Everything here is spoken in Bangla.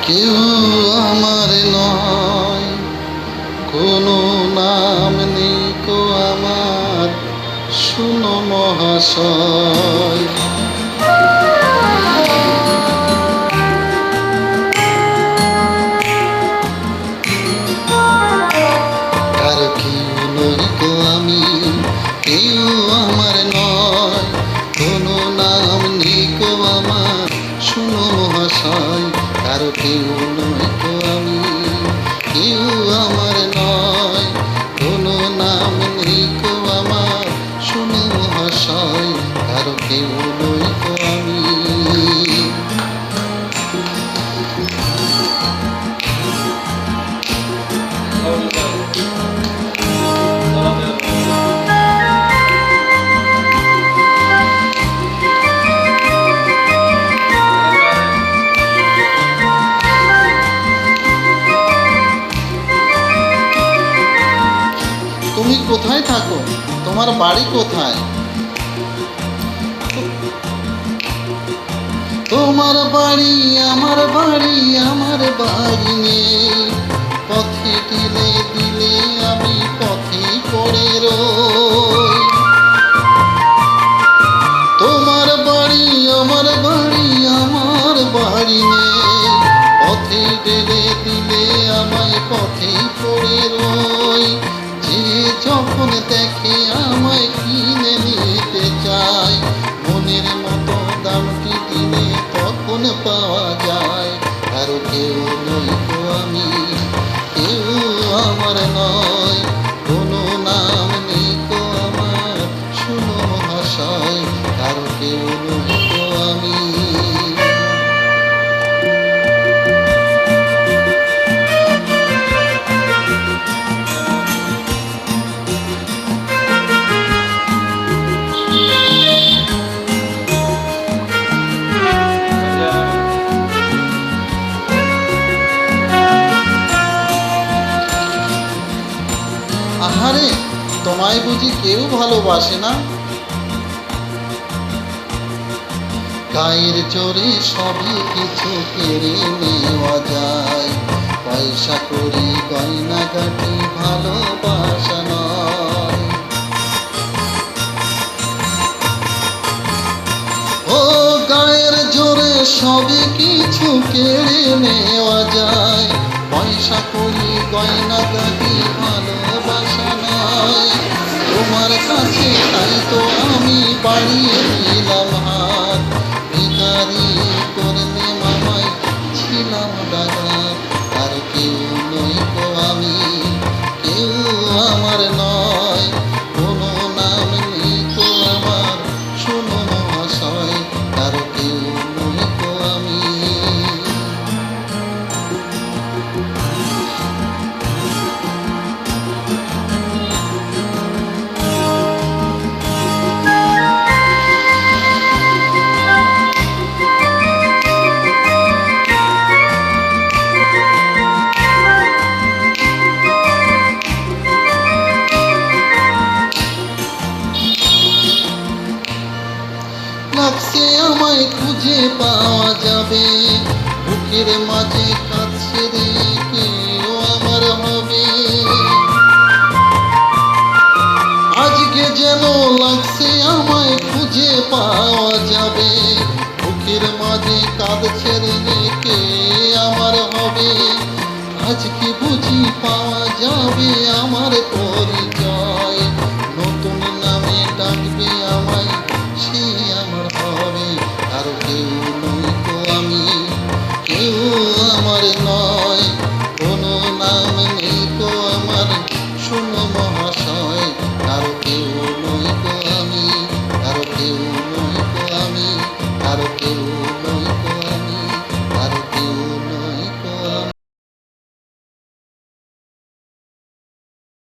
কেউ আমার নয়, কোনো নাম নেই কো আমার, শুনো মহাশয়। কারো কেউ নই কো আমি, কেউ আমার নয়, কোনো নাম নেই কো আমার, শুনো মহাশয়। কারো কেউ নই কো আমি, কেউ আমার নয়, কোনো নাম নেই কো আমার, শুনো মহাশয়। কারো কেউ নই কো আমি। তুমি কোথায় থাকো? তোমার বাড়ি কোথায়? তোমার বাড়ি আমার বাড়ি, আমার বাড়ি নেই। পথে দিলে দিলে আমি পথে পড়ে রই। তোমার বাড়ি আমার বাড়ি, আমার বাড়ি নেই। পথে দিলে দিলে আমায় পথে পড়ে রই। যে যখন দেখে আমায় কিনে নিতে চায়, মনের মতো দামটি দিলে তখন পাওয়া যায়। কারো কেউ নই তো আমি, কেউ আমার নয়, কোনো নাম নেই তো আমার, শুনো মহাশয়। কারো কেউ নই তো আমি। আহারে, তোমায় বুঝি কেউ ভালোবাসে না? গায়ের জোরে সবই কিছু কেড়ে নেওয়া যায়, পয়সা করি গয়না গাটি ভালোবাসা নয়। ও গায়ের জোরে সবই কিছু কেড়ে নেওয়া যায়, পয়সা করি গয়না গাটি ভালোবাসা নয়। তোমার কাছে তাই তো আমি বাড়িয়ে দিলাম হাত, ভিখারি করলে মামায় ছিলাম ডাকাত। আর কেউ নই তো আমি, কেউ আমার নয়, কোনো নাম নেই তো আমার, শুনো মহাশয়। আর কেউ নই তো আমি। লাগছে আমায় খুঁজে পাওয়া যাবে, বুকের মাঝে কাছে রে কেউ আমার হবে। আজকে যেন লাগছে আমায় খুঁজে পাওয়া যাবে, বুকের মাঝে কাঁদছে রে কে আমার হবে। আজকে বুঝি পাওয়া যাবে আমার পরিচয়,